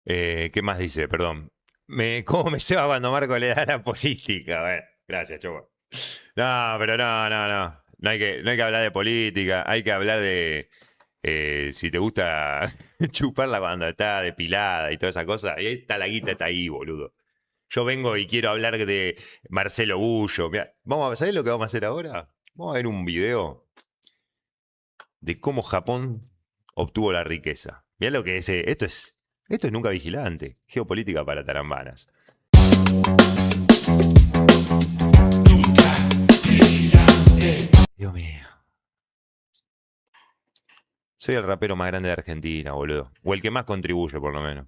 ¿Qué más dice? Perdón. ¿Cómo me ceba cuando Marco le da la política? Bueno, gracias, Choco. No, pero no. No hay que hablar de política, hay que hablar de si te gusta chuparla cuando está depilada y toda esa cosa. Y ahí está la guita, está ahí, boludo. Yo vengo y quiero hablar de Marcelo Bullo. Mirá, ¿sabés lo que vamos a hacer ahora? Vamos a ver un video de cómo Japón obtuvo la riqueza. Mirá lo que es. Esto es nunca vigilante. Geopolítica para tarambanas. Dios mío. Soy el rapero más grande de Argentina, boludo. O el que más contribuye, por lo menos.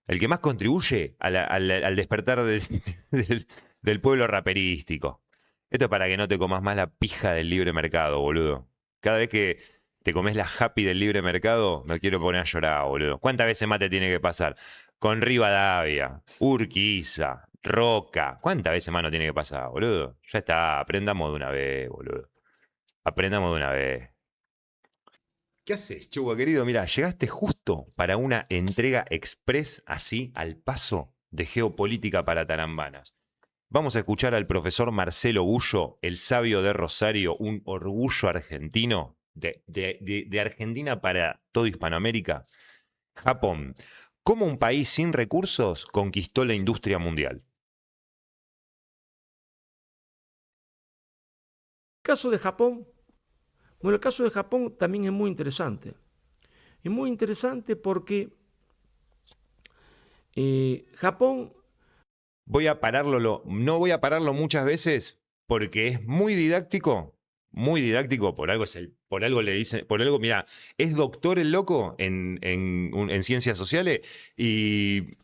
El que más contribuye al despertar del pueblo raperístico. Esto es para que no te comas más la pija del libre mercado, boludo. Cada vez que te comes la happy del libre mercado, me quiero poner a llorar, boludo. ¿Cuántas veces más te tiene que pasar? Con Rivadavia, Urquiza, Roca. ¿Cuántas veces más no tiene que pasar, boludo? Ya está, aprendamos de una vez, boludo. Aprendamos de una vez. ¿Qué haces, Chugua querido? Mira, llegaste justo para una entrega express así al paso de geopolítica para tarambanas. Vamos a escuchar al profesor Marcelo Bullo, el sabio de Rosario, un orgullo argentino de Argentina para toda Hispanoamérica. Japón, ¿cómo un país sin recursos conquistó la industria mundial? Caso de Japón, bueno, el caso de Japón también es muy interesante. Es muy interesante porque Japón, No voy a pararlo muchas veces porque es muy didáctico, por algo le dicen, por algo, mira, es doctor el loco en ciencias sociales y,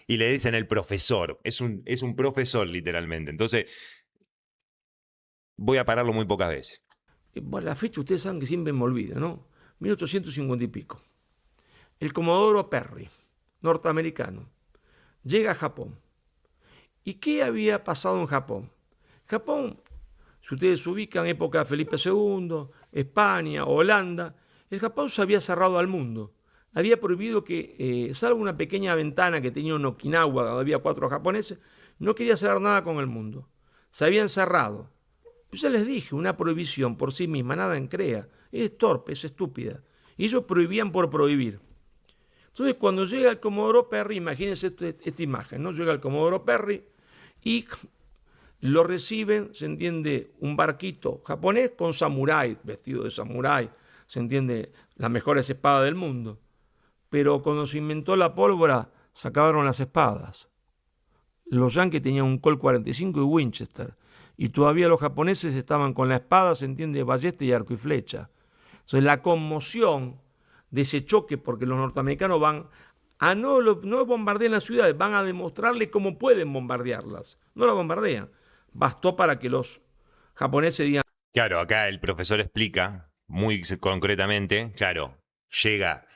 y le dicen el profesor, es un profesor literalmente, entonces voy a pararlo muy pocas veces. bueno, la fecha ustedes saben que siempre me olvida, ¿no? 1850 y pico. El Comodoro Perry, norteamericano, llega a Japón. ¿Y qué había pasado en Japón? Japón, si ustedes se ubican, época de Felipe II, España, Holanda, el Japón se había cerrado al mundo. Había prohibido que, salvo una pequeña ventana que tenía en Okinawa, donde había 4 japoneses, no quería saber nada con el mundo. Se habían cerrado. Pues ya les dije, una prohibición por sí misma nada en crea. Es torpe, es estúpida. Y ellos prohibían por prohibir. Entonces, cuando llega el Comodoro Perry, imagínense esta imagen, ¿no? Llega el Comodoro Perry y lo reciben, se entiende, un barquito japonés con samurái, vestido de samurái, se entiende, las mejores espadas del mundo. Pero cuando se inventó la pólvora, se acabaron las espadas. Los yanquis tenían un Colt 45 y Winchester, y todavía los japoneses estaban con la espada, se entiende, ballesta y arco y flecha. Entonces, la conmoción de ese choque, porque los norteamericanos van a no bombardear las ciudades, van a demostrarle cómo pueden bombardearlas. No la bombardean. Bastó para que los japoneses digan, Claro, acá el profesor explica muy concretamente, claro, llega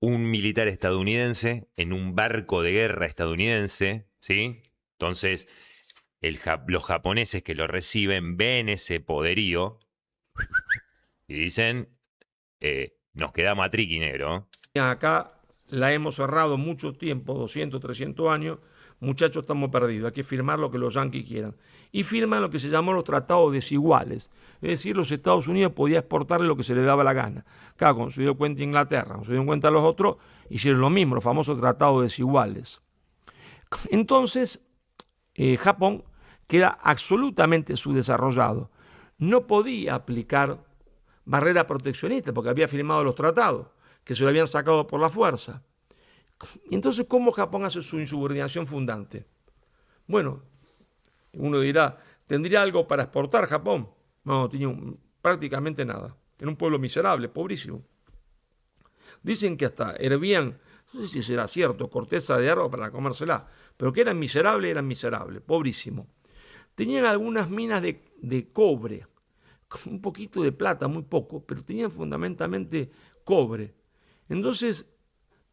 un militar estadounidense en un barco de guerra estadounidense, ¿sí? Entonces, los japoneses que lo reciben ven ese poderío y dicen, nos queda matriqui negro. acá la hemos cerrado mucho tiempo, 200, 300 años, muchachos, estamos perdidos, hay que firmar lo que los yanquis quieran. Y firman lo que se llamó los tratados desiguales, es decir, los Estados Unidos podían exportarle lo que se les daba la gana. Claro, cuando se dio cuenta Inglaterra, cuando se dio cuenta los otros, hicieron lo mismo, los famosos tratados desiguales. Entonces, Japón queda absolutamente subdesarrollado. No podía aplicar barrera proteccionista porque había firmado los tratados, que se lo habían sacado por la fuerza. Y entonces, ¿cómo Japón hace su insubordinación fundante? Bueno, uno dirá, ¿tendría algo para exportar Japón? No, tenía prácticamente nada. Era un pueblo miserable, pobrísimo. Dicen que hasta hervían, no sé si será cierto, corteza de árbol para comérsela, pero que eran miserables, pobrísimo. Tenían algunas minas de cobre, un poquito de plata, muy poco, pero tenían fundamentalmente cobre. Entonces,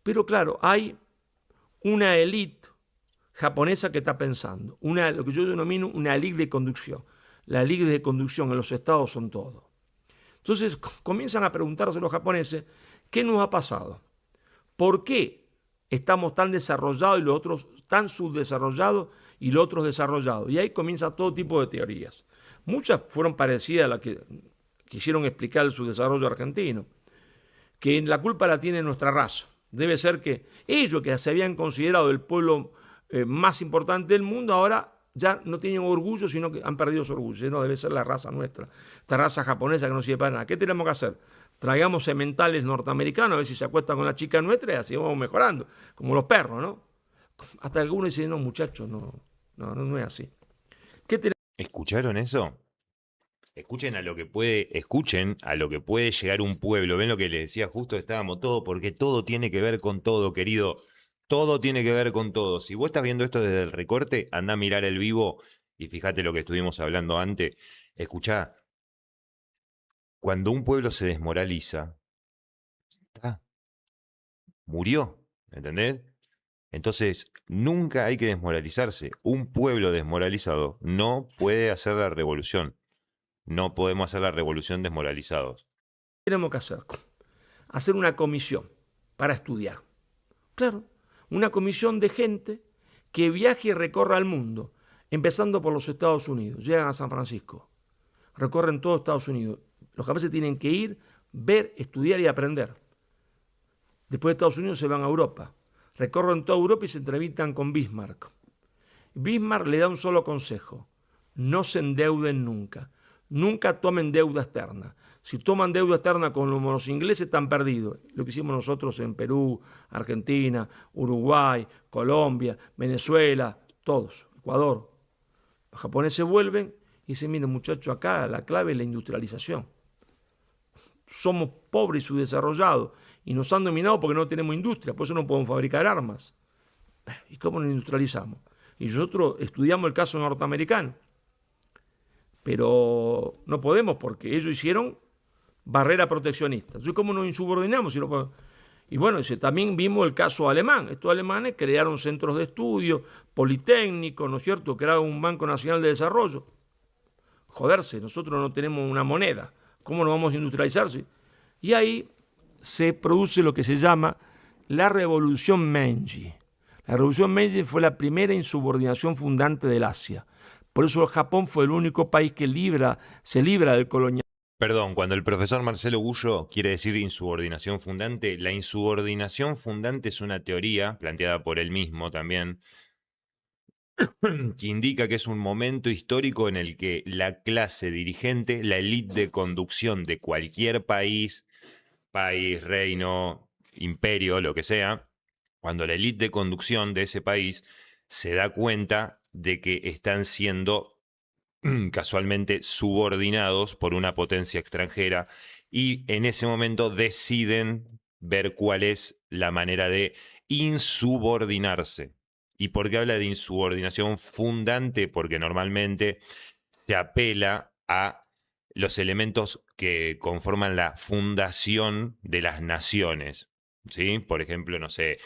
pero claro, hay una élite japonesa que está pensando, lo que yo denomino una élite de conducción. La élite de conducción en los estados son todo. Entonces comienzan a preguntarse los japoneses, ¿qué nos ha pasado? ¿Por qué estamos tan desarrollados y los otros tan subdesarrollados y los otros desarrollados. Y ahí comienza todo tipo de teorías. Muchas fueron parecidas a las que quisieron explicar el subdesarrollo argentino, que la culpa la tiene nuestra raza. Debe ser que ellos, que se habían considerado el pueblo más importante del mundo, ahora ya no tienen orgullo, sino que han perdido su orgullo. No, debe ser la raza nuestra, esta raza japonesa que no sirve para nada. ¿Qué tenemos que hacer? Traigamos sementales norteamericanos, a ver si se acuestan con la chica nuestra y así vamos mejorando, como los perros, ¿no? Hasta que algunos dicen, no, muchachos, no es así. ¿Escucharon eso? Escuchen escuchen a lo que puede llegar un pueblo. ¿Ven lo que les decía justo? Estábamos todo, porque todo tiene que ver con todo, querido. Todo tiene que ver con todo. Si vos estás viendo esto desde el recorte, anda a mirar el vivo y fíjate lo que estuvimos hablando antes. Escuchá, cuando un pueblo se desmoraliza, está, murió, ¿entendés? Entonces, nunca hay que desmoralizarse. Un pueblo desmoralizado no puede hacer la revolución. No podemos hacer la revolución desmoralizados. ¿Qué tenemos que hacer? Hacer una comisión para estudiar. Claro, una comisión de gente que viaje y recorra el mundo, empezando por los Estados Unidos. Llegan a San Francisco, recorren todo Estados Unidos. Los japoneses tienen que ir, ver, estudiar y aprender. Después de Estados Unidos se van a Europa. Recorren toda Europa y se entrevistan con Bismarck. Bismarck le da un solo consejo: no se endeuden nunca. Nunca tomen deuda externa. Si toman deuda externa con los ingleses, están perdidos. Lo que hicimos nosotros en Perú, Argentina, Uruguay, Colombia, Venezuela, todos, Ecuador. Los japoneses vuelven y dicen, miren muchachos, acá la clave es la industrialización. Somos pobres y subdesarrollados y nos han dominado porque no tenemos industria, por eso no podemos fabricar armas. ¿Y cómo nos industrializamos? Y nosotros estudiamos el caso norteamericano. Pero no podemos porque ellos hicieron barrera proteccionista. Entonces, ¿cómo nos insubordinamos? Y bueno, también vimos el caso alemán. Estos alemanes crearon centros de estudio, politécnicos, ¿no es cierto? Crearon un Banco Nacional de Desarrollo. Joderse, nosotros no tenemos una moneda. ¿Cómo nos vamos a industrializarse? Y ahí se produce lo que se llama la Revolución Meiji. La Revolución Meiji fue la primera insubordinación fundante del Asia. Por eso Japón fue el único país que se libra del colonialismo. Perdón, cuando el profesor Marcelo Gullo quiere decir insubordinación fundante, la insubordinación fundante es una teoría planteada por él mismo también, que indica que es un momento histórico en el que la clase dirigente, la élite de conducción de cualquier país, reino, imperio, lo que sea, cuando la élite de conducción de ese país se da cuenta de que están siendo casualmente subordinados por una potencia extranjera y en ese momento deciden ver cuál es la manera de insubordinarse. ¿Y por qué habla de insubordinación fundante? Porque normalmente se apela a los elementos que conforman la fundación de las naciones. ¿Sí? Por ejemplo, no sé,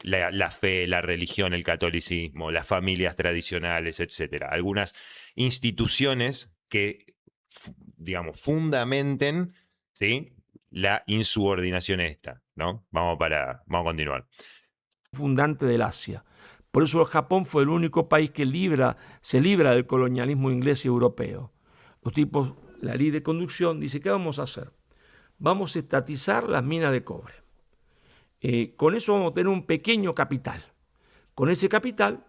la fe, la religión, el catolicismo, las familias tradicionales, etc. Algunas instituciones que, digamos, fundamenten, ¿sí?, la insubordinación esta, ¿no? Vamos a continuar. Fundante del Asia. Por eso Japón fue el único país que se libra del colonialismo inglés y europeo. Los tipos, la ley de conducción, dice, ¿qué vamos a hacer? Vamos a estatizar las minas de cobre. Con eso vamos a tener un pequeño capital. Con ese capital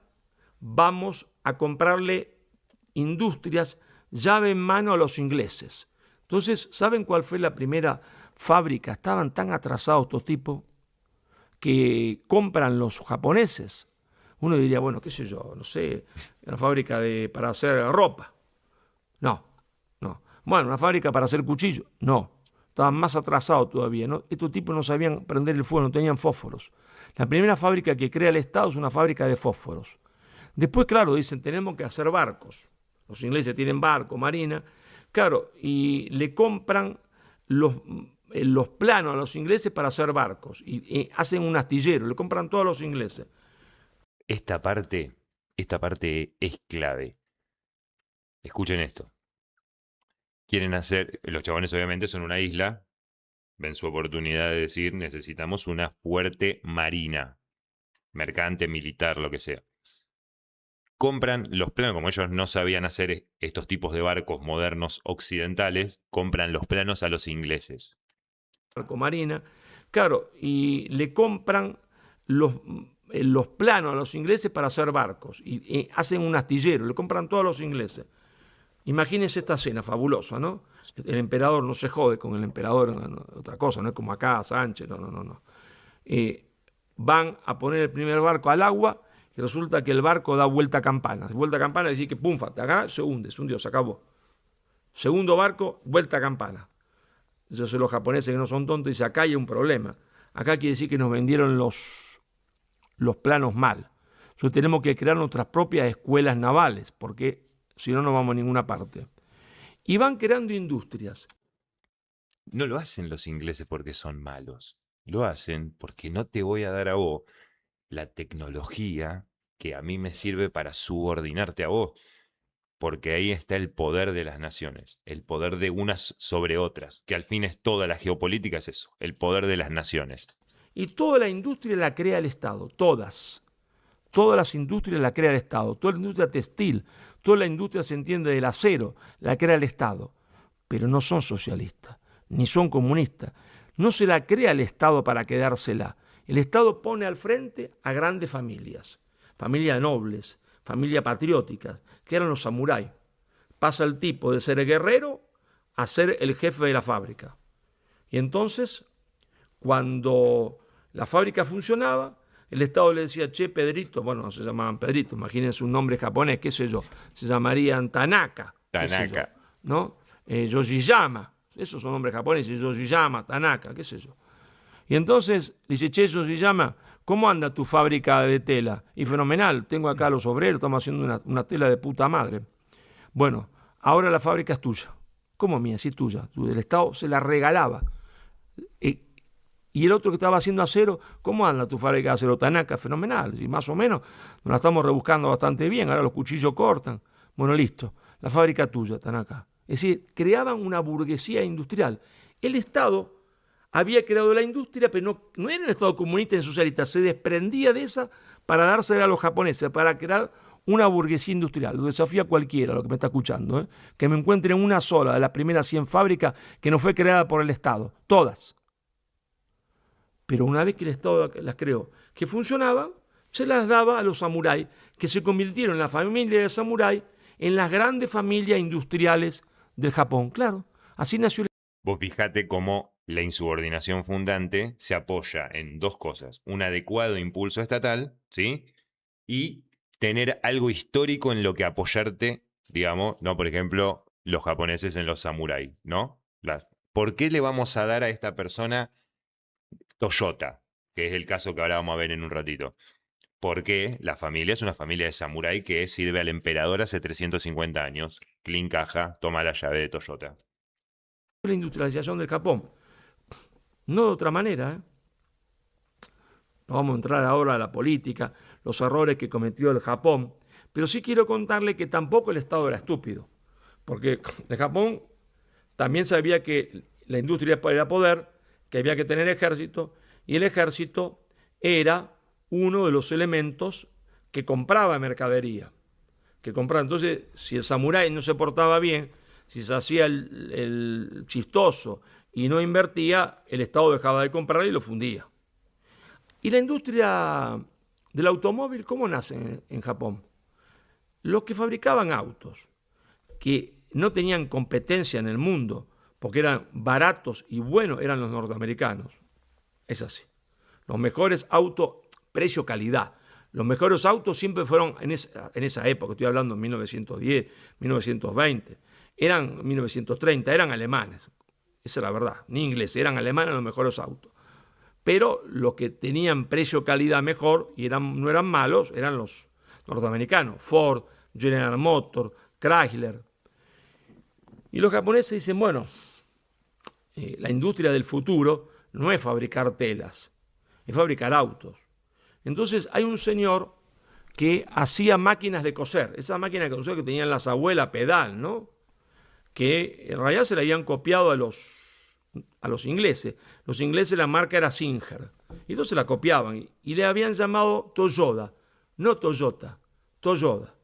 vamos a comprarle industrias llave en mano a los ingleses. Entonces, ¿saben cuál fue la primera fábrica? Estaban tan atrasados estos tipos que compran los japoneses. Uno diría, bueno, qué sé yo, no sé, una fábrica para hacer ropa. No. Bueno, una fábrica para hacer cuchillos. No. Estaban más atrasados todavía, ¿no? Estos tipos no sabían prender el fuego, no tenían fósforos. La primera fábrica que crea el Estado es una fábrica de fósforos. Después, claro, dicen, tenemos que hacer barcos. Los ingleses tienen barco, marina. Claro, y le compran los planos a los ingleses para hacer barcos. Y hacen un astillero, le compran todos los ingleses. Esta parte es clave. Escuchen esto. Quieren hacer, los chabones obviamente son una isla, ven su oportunidad de decir, necesitamos una fuerte marina. mercante, militar, lo que sea. Compran los planos, como ellos no sabían hacer estos tipos de barcos modernos occidentales, compran los planos a los ingleses. Marina, claro, y le compran los planos a los ingleses para hacer barcos, y hacen un astillero, le compran todos a los ingleses. Imagínense esta escena fabulosa, ¿no? El emperador no se jode con el emperador, otra cosa, no es como acá, Sánchez, no. Van a poner el primer barco al agua y resulta que el barco da vuelta a campana. Vuelta a campana es decir que pum, acá se hundió, se acabó. Segundo barco, vuelta a campana. Entonces los japoneses que no son tontos dicen, acá hay un problema. Acá quiere decir que nos vendieron los planos mal. Entonces tenemos que crear nuestras propias escuelas navales, porque si no, no vamos a ninguna parte. Y van creando industrias. No lo hacen los ingleses porque son malos. Lo hacen porque no te voy a dar a vos la tecnología que a mí me sirve para subordinarte a vos. Porque ahí está el poder de las naciones, el poder de unas sobre otras, que al fin es toda la geopolítica, es eso, el poder de las naciones. Y toda la industria la crea el Estado, todas. Todas las industrias la crea el Estado, toda la industria textil, toda la industria, se entiende, del acero, la crea el Estado. Pero no son socialistas, ni son comunistas. No se la crea el Estado para quedársela. El Estado pone al frente a grandes familias, familias nobles, familias patrióticas, que eran los samuráis. Pasa el tipo de ser guerrero a ser el jefe de la fábrica. Y entonces, cuando la fábrica funcionaba, el Estado le decía, che, Pedrito, bueno, no se llamaban Pedrito, imagínense un nombre japonés, qué sé yo, se llamarían Tanaka. Tanaka. ¿No? Yoshiyama, esos son nombres japoneses, Yoshiyama, Tanaka, qué sé yo. Y entonces dice, che, Yoshiyama, ¿cómo anda tu fábrica de tela? Y fenomenal, tengo acá a los obreros, estamos haciendo una tela de puta madre. Bueno, ahora la fábrica es tuya. ¿Cómo mía? Sí, tuya. El Estado se la regalaba. Y el otro que estaba haciendo acero, ¿cómo anda tu fábrica de acero? Tanaka, fenomenal. Y más o menos nos la estamos rebuscando bastante bien. Ahora los cuchillos cortan. Bueno, listo. La fábrica tuya, Tanaka. Es decir, creaban una burguesía industrial. El Estado había creado la industria, pero no era un Estado comunista ni socialista. Se desprendía de esa para dársela a los japoneses, para crear una burguesía industrial. Lo desafía a cualquiera, lo que me está escuchando, que me encuentren una sola de las primeras 100 fábricas que no fue creada por el Estado. Todas. Pero una vez que el Estado las creó, que funcionaban, se las daba a los samuráis, que se convirtieron en la familia de samurái en las grandes familias industriales del Japón. Claro, así nació. Vos fijate cómo la insubordinación fundante se apoya en dos cosas. Un adecuado impulso estatal, ¿sí? Y tener algo histórico en lo que apoyarte, digamos, ¿no? Por ejemplo, los japoneses en los samuráis, ¿no? ¿Por qué le vamos a dar a esta persona Toyota? Que es el caso que ahora vamos a ver en un ratito. Porque la familia es una familia de samurái que sirve al emperador hace 350 años. Clean caja, toma la llave de Toyota. La industrialización del Japón. No de otra manera. No vamos a entrar ahora a la política, los errores que cometió el Japón, pero sí quiero contarle que tampoco el Estado era estúpido, porque el Japón también sabía que la industria era poder, que había que tener ejército, y el ejército era uno de los elementos que compraba mercadería. Entonces, si el samurái no se portaba bien, si se hacía el chistoso y no invertía, el Estado dejaba de comprar y lo fundía. ¿Y la industria del automóvil cómo nace en Japón? Los que fabricaban autos, que no tenían competencia en el mundo, porque eran baratos y buenos, eran los norteamericanos. Es así. Los mejores autos, precio-calidad. Los mejores autos siempre fueron en esa época, estoy hablando en 1910, 1920, eran 1930, eran alemanes. Esa es la verdad, ni ingleses, eran alemanes los mejores autos. Pero los que tenían precio-calidad mejor y no eran malos, eran los norteamericanos, Ford, General Motors, Chrysler. Y los japoneses dicen, bueno, la industria del futuro no es fabricar telas, es fabricar autos. Entonces hay un señor que hacía máquinas de coser, esas máquinas de coser que tenían las abuelas, pedal, ¿no? Que en realidad se le habían copiado a los ingleses. Los ingleses, la marca era Singer. Y entonces la copiaban y le habían llamado Toyoda, no Toyota, Toyoda.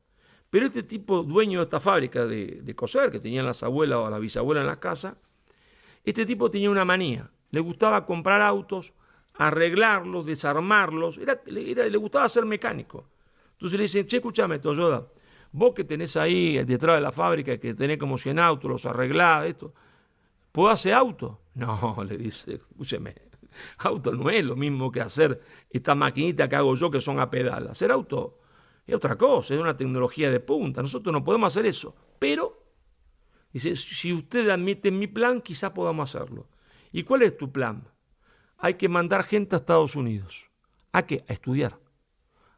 Pero este tipo, dueño de esta fábrica de coser, que tenían las abuelas o las bisabuelas en la casa, este tipo tenía una manía. Le gustaba comprar autos, arreglarlos, desarmarlos. Le gustaba ser mecánico. Entonces le dicen, che, escúchame, Toyoda, vos que tenés ahí detrás de la fábrica, que tenés como 100 autos, los arreglás, esto, ¿puedo hacer auto? No, le dice, escúcheme, auto no es lo mismo que hacer esta maquinita que hago yo, que son a pedal. Hacer auto es otra cosa, es una tecnología de punta. Nosotros no podemos hacer eso. Pero, dice, si usted admite mi plan, quizás podamos hacerlo. ¿Y cuál es tu plan? Hay que mandar gente a Estados Unidos. ¿A qué? A estudiar.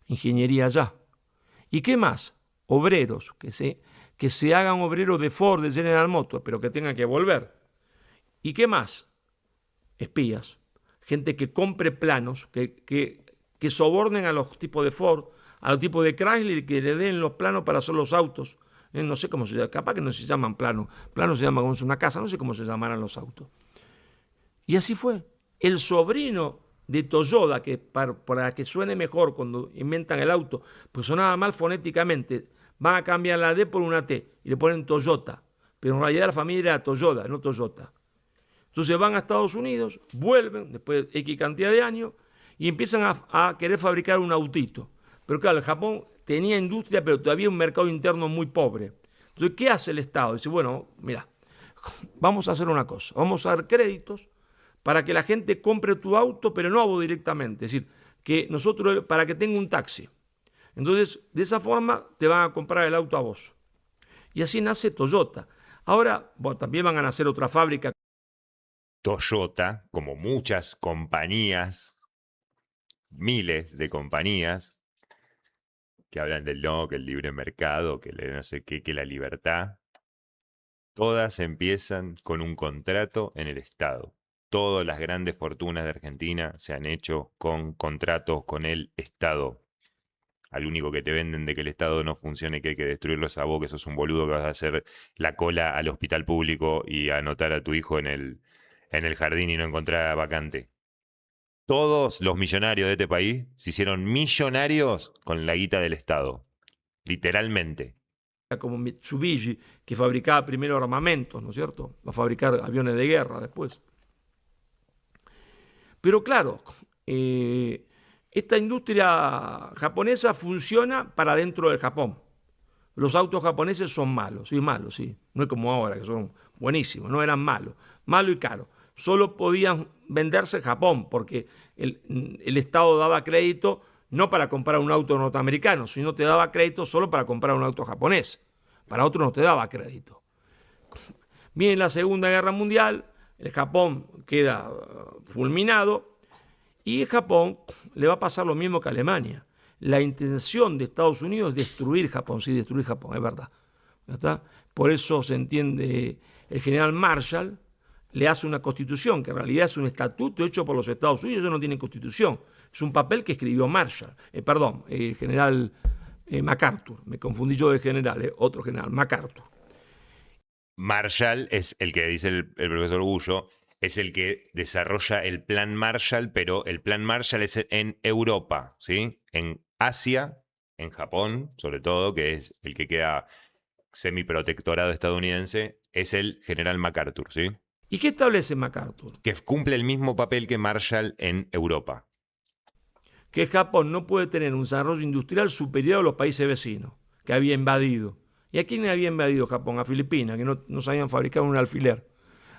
Ingeniería allá. ¿Y qué más? Obreros, que se hagan obreros de Ford, de General Motors, pero que tengan que volver. ¿Y qué más? Espías. Gente que compre planos, que sobornen a los tipos de Ford, a los tipos de Chrysler, que le den los planos para hacer los autos. No sé cómo se llama, capaz que no se llaman planos. Planos se llama como una casa, no sé cómo se llamarán los autos. Y así fue. El sobrino de Toyoda, que para que suene mejor cuando inventan el auto, pues sonaba mal fonéticamente, van a cambiar la D por una T y le ponen Toyota. Pero en realidad la familia era Toyoda, no Toyota. Entonces van a Estados Unidos, vuelven después de X cantidad de años y empiezan a querer fabricar un autito. Pero claro, el Japón tenía industria, pero todavía un mercado interno muy pobre. Entonces, ¿qué hace el Estado? Dice, bueno, mira, vamos a hacer una cosa, vamos a dar créditos para que la gente compre tu auto, pero no a vos directamente. Es decir, que nosotros, para que tenga un taxi. Entonces, de esa forma te van a comprar el auto a vos. Y así nace Toyota. Ahora, bueno, también van a nacer otra fábrica. Toyota, como muchas compañías, miles de compañías, que hablan del no, que el libre mercado, que no sé qué, que la libertad, todas empiezan con un contrato en el Estado. Todas las grandes fortunas de Argentina se han hecho con contratos con el Estado. Al único que te venden de que el Estado no funcione, que hay que destruirlo es a vos, que sos un boludo que vas a hacer la cola al hospital público y a anotar a tu hijo en el jardín y no encontrar vacante. Todos los millonarios de este país se hicieron millonarios con la guita del Estado. Literalmente. Como Mitsubishi, que fabricaba primero armamentos, ¿no es cierto? Va a fabricar aviones de guerra después. Pero claro, esta industria japonesa funciona para dentro del Japón. Los autos japoneses son malos, sí. No es como ahora, que son buenísimos, no eran malos. Malo y caro. Solo podían venderse en Japón, porque el Estado daba crédito no para comprar un auto norteamericano, sino te daba crédito solo para comprar un auto japonés. Para otro no te daba crédito. Viene la Segunda Guerra Mundial, el Japón queda fulminado y el Japón le va a pasar lo mismo que a Alemania. La intención de Estados Unidos es destruir Japón, sí, destruir Japón, es verdad. ¿Está? Por eso se entiende, el general Marshall le hace una constitución, que en realidad es un estatuto hecho por los Estados Unidos. Ellos no tienen constitución, es un papel que escribió Marshall, el general MacArthur, me confundí yo de general, otro general, MacArthur. Marshall es el que dice el profesor Gullo, es el que desarrolla el plan Marshall, pero el plan Marshall es en Europa, ¿sí? En Asia, en Japón, sobre todo, que es el que queda semiprotectorado estadounidense, es el general MacArthur, ¿sí? ¿Y qué establece MacArthur? Que cumple el mismo papel que Marshall en Europa. Que Japón no puede tener un desarrollo industrial superior a los países vecinos, que había invadido. ¿Y a quién había invadido Japón? A Filipinas, que no sabían fabricar un alfiler.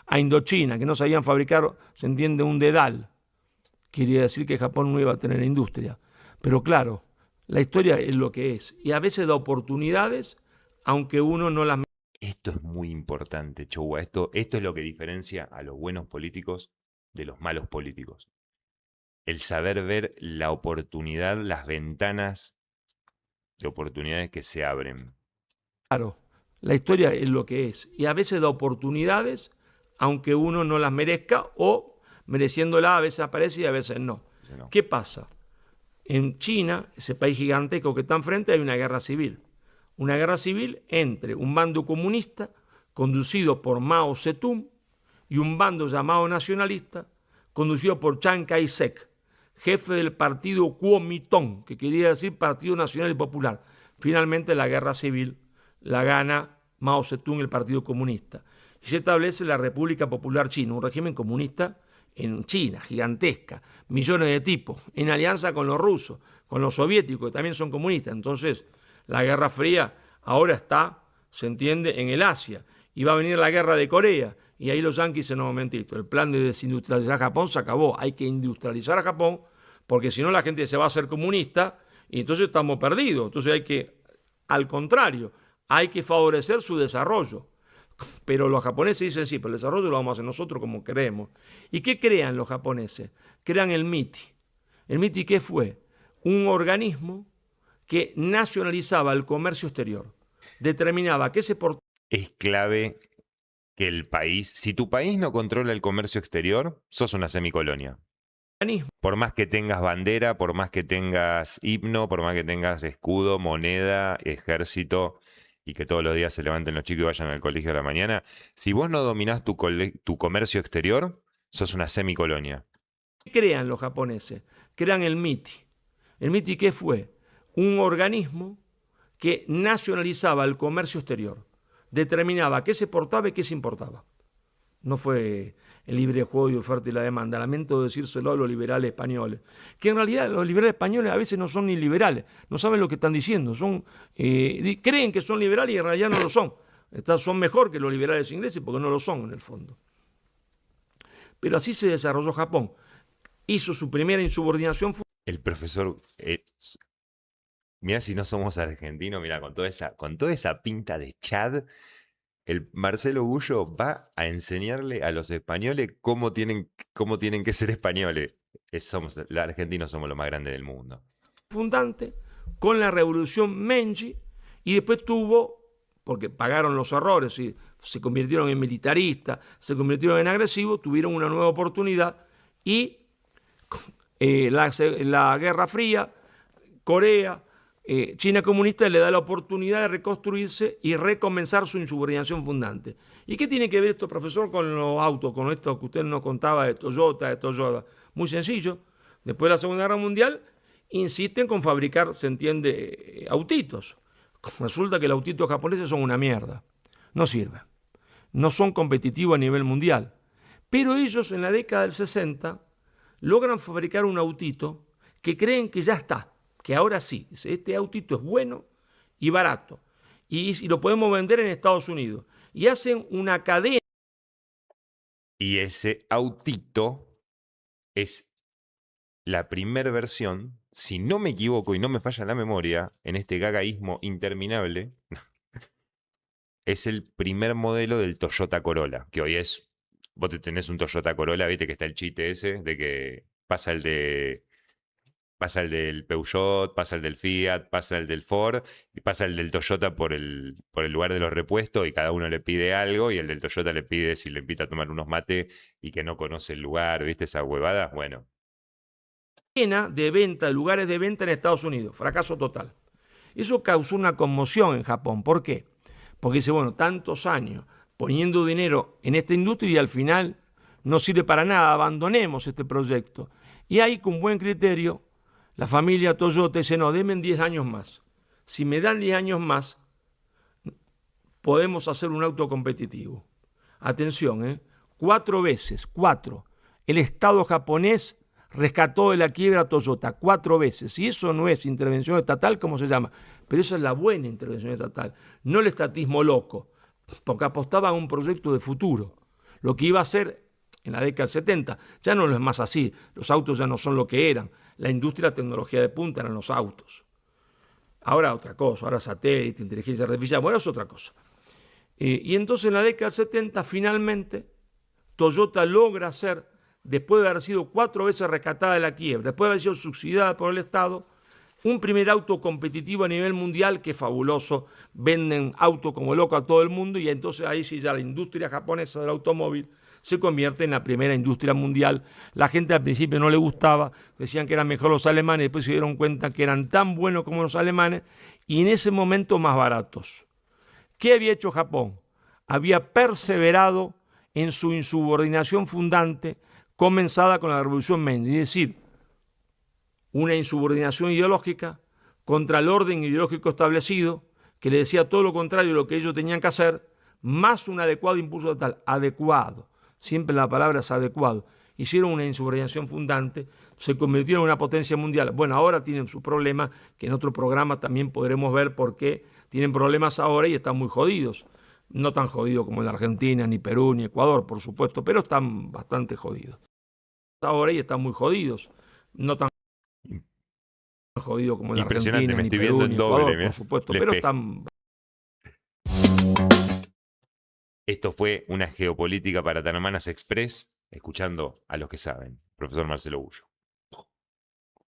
A Indochina, que no sabían fabricar, se entiende, un dedal. Quería decir que Japón no iba a tener industria. Pero claro, la historia es lo que es. Y a veces da oportunidades, aunque uno no las... Esto es muy importante, Chowa. Esto es lo que diferencia a los buenos políticos de los malos políticos. El saber ver la oportunidad, las ventanas de oportunidades que se abren. Claro, la historia es lo que es. Y a veces da oportunidades, aunque uno no las merezca, o mereciéndolas a veces aparece y a veces no. No. ¿Qué pasa? En China, ese país gigantesco que está enfrente, hay una guerra civil. Una guerra civil entre un bando comunista conducido por Mao Zedong y un bando llamado nacionalista conducido por Chiang Kai-shek, jefe del partido Kuomintang, que quería decir Partido Nacional y Popular. Finalmente la guerra civil la gana Mao Zedong, el Partido Comunista, y se establece la República Popular China, un régimen comunista en China, gigantesca, millones de tipos, en alianza con los rusos, con los soviéticos, que también son comunistas. Entonces, la Guerra Fría ahora está, se entiende, en el Asia, y va a venir la Guerra de Corea, y ahí los yanquis dicen, no, momentito, el plan de desindustrializar Japón se acabó, hay que industrializar a Japón, porque si no la gente se va a hacer comunista, y entonces estamos perdidos. Entonces hay que, al contrario, hay que favorecer su desarrollo. Pero los japoneses dicen, sí, pero el desarrollo lo vamos a hacer nosotros como queremos. ¿Y qué crean los japoneses? Crean el MITI. ¿El MITI qué fue? Un organismo que nacionalizaba el comercio exterior. Determinaba qué se portaba. Es clave que el país, si tu país no controla el comercio exterior, sos una semicolonia. Por más que tengas bandera, por más que tengas himno, por más que tengas escudo, moneda, ejército, y que todos los días se levanten los chicos y vayan al colegio a la mañana, si vos no dominás tu comercio exterior, sos una semicolonia. ¿Qué crean los japoneses? Crean el MITI. ¿El MITI qué fue? Un organismo que nacionalizaba el comercio exterior. Determinaba qué se portaba y qué se importaba. No fue el libre juego y oferta y la demanda. Lamento decírselo a los liberales españoles, que en realidad los liberales españoles a veces no son ni liberales, no saben lo que están diciendo, creen que son liberales y en realidad no lo son. Son mejor que los liberales ingleses porque no lo son en el fondo. Pero así se desarrolló Japón. Hizo su primera insubordinación. El profesor, mira si no somos argentinos, mira, con toda esa pinta de Chad, el Marcelo Gullo va a enseñarle a los españoles cómo tienen que ser españoles. Los argentinos somos lo más grande del mundo. Fundante con la revolución Meiji, y después porque pagaron los errores y se convirtieron en militaristas, se convirtieron en agresivos, tuvieron una nueva oportunidad y la Guerra Fría, Corea, China comunista le da la oportunidad de reconstruirse y recomenzar su insubordinación fundante. ¿Y qué tiene que ver esto, profesor, con los autos, con esto que usted nos contaba de Toyota? Muy sencillo. Después de la Segunda Guerra Mundial, insisten con fabricar, se entiende, autitos. Resulta que los autitos japoneses son una mierda. No sirven. No son competitivos a nivel mundial. Pero ellos, en la década del 60, logran fabricar un autito que creen que ya está, que ahora sí, este autito es bueno y barato, y lo podemos vender en Estados Unidos. Y hacen una cadena. Y ese autito es la primera versión, si no me equivoco y no me falla la memoria, en este gagaísmo interminable, es el primer modelo del Toyota Corolla, que hoy es, vos tenés un Toyota Corolla, viste que está el chiste ese, de que pasa el del Peugeot, pasa el del Fiat, pasa el del Ford y pasa el del Toyota por el lugar de los repuestos y cada uno le pide algo y el del Toyota le pide si le invita a tomar unos mates y que no conoce el lugar, ¿viste esa huevada? Bueno. De venta, de lugares de venta en Estados Unidos, fracaso total. Eso causó una conmoción en Japón. ¿Por qué? Porque dice, bueno, tantos años poniendo dinero en esta industria y al final no sirve para nada, abandonemos este proyecto. Y ahí, con buen criterio, la familia Toyota dice, no, denme 10 años más. Si me dan 10 años más, podemos hacer un auto competitivo. Atención, 4 veces, el Estado japonés rescató de la quiebra a Toyota 4 veces. Y eso no es intervención estatal, como se llama, pero esa es la buena intervención estatal, no el estatismo loco, porque apostaba a un proyecto de futuro. Lo que iba a ser en la década del 70, ya no es más así, los autos ya no son lo que eran, la industria de tecnología de punta eran los autos. Ahora otra cosa, ahora satélite, inteligencia artificial, bueno, es otra cosa. Y entonces en la década del 70 finalmente Toyota logra hacer, después de haber sido 4 veces rescatada de la quiebra, después de haber sido subsidiada por el Estado, un primer auto competitivo a nivel mundial que es fabuloso, venden autos como loco a todo el mundo y entonces ahí sí ya la industria japonesa del automóvil se convierte en la primera industria mundial. La gente al principio no le gustaba, decían que eran mejor los alemanes, después se dieron cuenta que eran tan buenos como los alemanes y en ese momento más baratos. ¿Qué había hecho Japón? Había perseverado en su insubordinación fundante comenzada con la Revolución Meiji, es decir, una insubordinación ideológica contra el orden ideológico establecido, que le decía todo lo contrario de lo que ellos tenían que hacer, más un adecuado impulso estatal, adecuado, siempre la palabra es adecuado. Hicieron una insubordinación fundante, se convirtieron en una potencia mundial. Bueno, ahora tienen su problema, que en otro programa también podremos ver por qué tienen problemas ahora y están muy jodidos. No tan jodidos como en Argentina, ni Perú, ni Ecuador, por supuesto, pero están bastante jodidos. Ahora y están muy jodidos. No tan jodidos como en Impresionante, Argentina, me ni estoy Perú, viendo ni en doble, Ecuador, mirá. por supuesto, Le pero pegué. están... Esto fue una geopolítica para Tan Hermanas Express, escuchando a los que saben. Profesor Marcelo Bullo.